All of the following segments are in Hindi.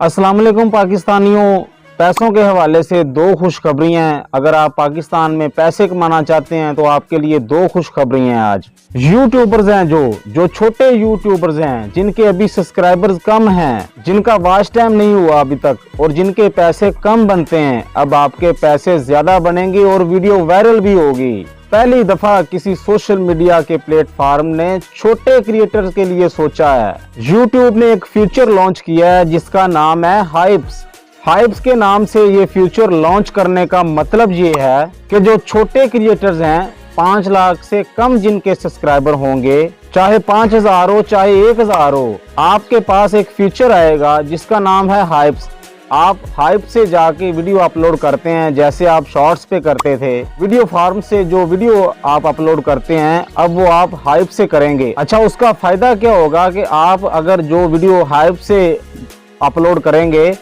अस्सलाम वालेकुम पाकिस्तानियों, पैसों के हवाले से दो खुशखबरियाँ हैं। अगर आप पाकिस्तान में पैसे कमाना चाहते हैं तो आपके लिए दो खुशखबरियाँ हैं। आज यूट्यूबर्स हैं जो छोटे यूट्यूबर्स हैं, जिनके अभी सब्सक्राइबर्स कम हैं, जिनका वॉच टाइम नहीं हुआ अभी तक और जिनके पैसे कम बनते हैं, अब आपके पैसे ज्यादा बनेंगे और वीडियो वायरल भी होगी। पहली दफा किसी सोशल मीडिया के प्लेटफॉर्म ने छोटे क्रिएटर्स के लिए सोचा है। यूट्यूब ने एक फीचर लॉन्च किया है जिसका नाम है हाइप्स। हाइप्स के नाम से ये फीचर लॉन्च करने का मतलब ये है कि जो छोटे क्रिएटर्स हैं, 5 लाख से कम जिनके सब्सक्राइबर होंगे, चाहे 5000 हो चाहे 1000 हो, आपके पास एक फीचर आएगा जिसका नाम है हाइप्स। आप हाइप से जाके वीडियो अपलोड करते हैं, जैसे आप शॉर्ट्स पे करते थे। वीडियो फार्म से जो वीडियो आप अपलोड करते हैं, अब वो आप हाइप से करेंगे। अच्छा, उसका फायदा क्या होगा कि आप अगर जो वीडियो हाइप से अपलोड करेंगे,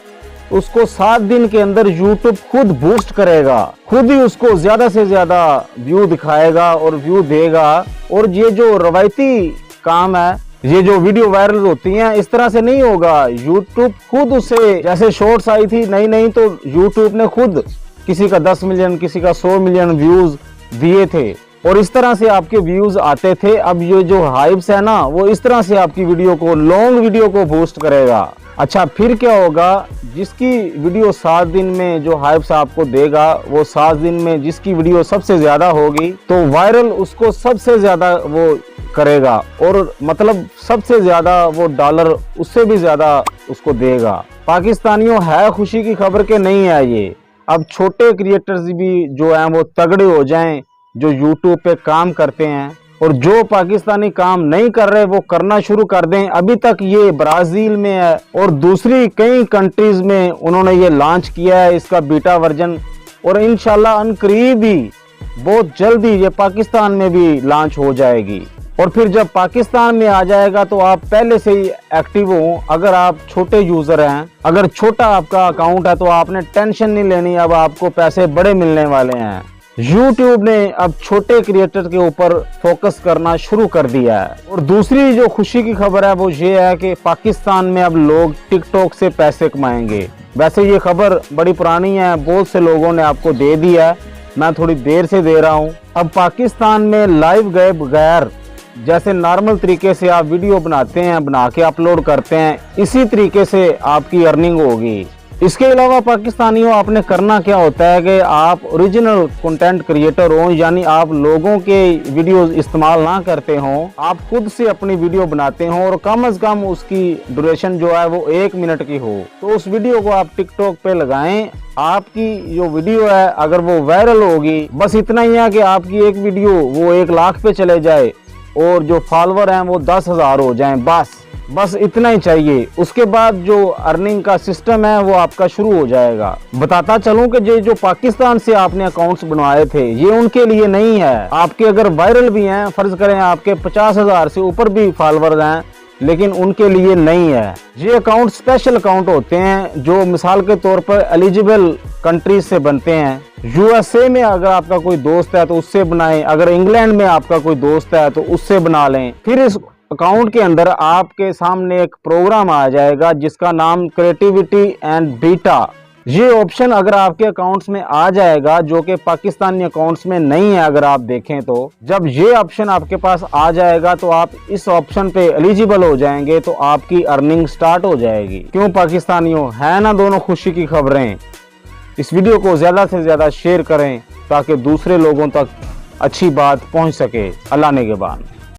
उसको 7 दिन के अंदर यूट्यूब खुद बूस्ट करेगा, खुद ही उसको ज्यादा से ज्यादा व्यू दिखाएगा और व्यू देगा। और ये जो रवायती काम है, ये जो वीडियो वायरल होती हैं, इस तरह से नहीं होगा। यूट्यूब खुद उसे, जैसे शॉर्ट्स आई थी नई तो यूट्यूब ने खुद किसी का 10 मिलियन, किसी का 100 मिलियन व्यूज दिए थे और इस तरह से आपके व्यूज आते थे। अब ये जो हाइप्स है ना, वो इस तरह से आपकी वीडियो को, लॉन्ग वीडियो को बूस्ट करेगा। अच्छा, फिर क्या होगा, जिसकी वीडियो 7 दिन में जो हाइप्स आपको देगा, वो 7 दिन में जिसकी वीडियो सबसे ज्यादा होगी तो वायरल उसको सबसे ज्यादा वो करेगा और मतलब सबसे ज्यादा वो डॉलर उससे भी ज्यादा उसको देगा। पाकिस्तानियों, है खुशी की खबर के नहीं है ये। अब छोटे क्रिएटर्स भी जो हैं वो तगड़े हो जाएं, जो यूट्यूब पे काम करते हैं, और जो पाकिस्तानी काम नहीं कर रहे वो करना शुरू कर दें। अभी तक ये ब्राजील में है और दूसरी कई कंट्रीज में उन्होंने ये लॉन्च किया है, इसका बीटा वर्जन, और इंशाल्लाह अनकरीब ही बहुत जल्दी ये पाकिस्तान में भी लॉन्च हो जाएगी। और फिर जब पाकिस्तान में आ जाएगा तो आप पहले से ही एक्टिव हो। अगर आप छोटे यूजर हैं, अगर छोटा आपका अकाउंट है, तो आपने टेंशन नहीं लेनी, अब आपको पैसे बड़े मिलने वाले हैं। YouTube ने अब छोटे क्रिएटर के ऊपर फोकस करना शुरू कर दिया है। और दूसरी जो खुशी की खबर है वो ये है कि पाकिस्तान में अब लोग टिकटॉक से पैसे कमाएंगे। वैसे ये खबर बड़ी पुरानी है, बहुत से लोगों ने आपको दे दिया है, मैं थोड़ी देर से दे रहा हूँ। अब पाकिस्तान में लाइव गए बगैर, जैसे नॉर्मल तरीके से आप वीडियो बनाते हैं, बना के अपलोड करते हैं, इसी तरीके से आपकी अर्निंग होगी। इसके अलावा पाकिस्तानियों, आपने करना क्या होता है कि आप ओरिजिनल कंटेंट क्रिएटर हो, यानी आप लोगों के वीडियो इस्तेमाल ना करते हो, आप खुद से अपनी वीडियो बनाते हो और कम से कम उसकी ड्यूरेशन जो है वो 1 मिनट की हो, तो उस वीडियो को आप टिकटॉक पे लगाएं। आपकी जो वीडियो है अगर वो वायरल होगी, बस इतना ही है कि आपकी एक वीडियो वो 1 लाख पे चले जाए और जो फॉलोवर हैं वो 10,000 हो जाएं, बस इतना ही चाहिए। उसके बाद जो अर्निंग का सिस्टम है वो आपका शुरू हो जाएगा। बताता चलूं कि ये जो पाकिस्तान से आपने अकाउंट्स बनवाए थे, ये उनके लिए नहीं है। आपके अगर वायरल भी हैं, फर्ज करें आपके 50,000 से ऊपर भी फॉलोवर्स हैं, लेकिन उनके लिए नहीं है। ये अकाउंट स्पेशल अकाउंट होते हैं जो मिसाल के तौर पर एलिजिबल कंट्रीज से बनते हैं। USA में अगर आपका कोई दोस्त है तो उससे बनाएं, अगर इंग्लैंड में आपका कोई दोस्त है तो उससे बना लें। फिर इस अकाउंट के अंदर आपके सामने एक प्रोग्राम आ जाएगा जिसका नाम क्रिएटिविटी एंड बीटा। ये ऑप्शन अगर आपके अकाउंट्स में आ जाएगा, जो कि पाकिस्तानी अकाउंट्स में नहीं है, अगर आप देखें तो जब ये ऑप्शन आपके पास आ जाएगा तो आप इस ऑप्शन पे एलिजिबल हो जाएंगे, तो आपकी अर्निंग स्टार्ट हो जाएगी। क्यों पाकिस्तानियों, है ना दोनों खुशी की खबरें। इस वीडियो को ज्यादा से ज्यादा शेयर करें ताकि दूसरे लोगों तक अच्छी बात पहुंच सके। अल्लाह निगहबान।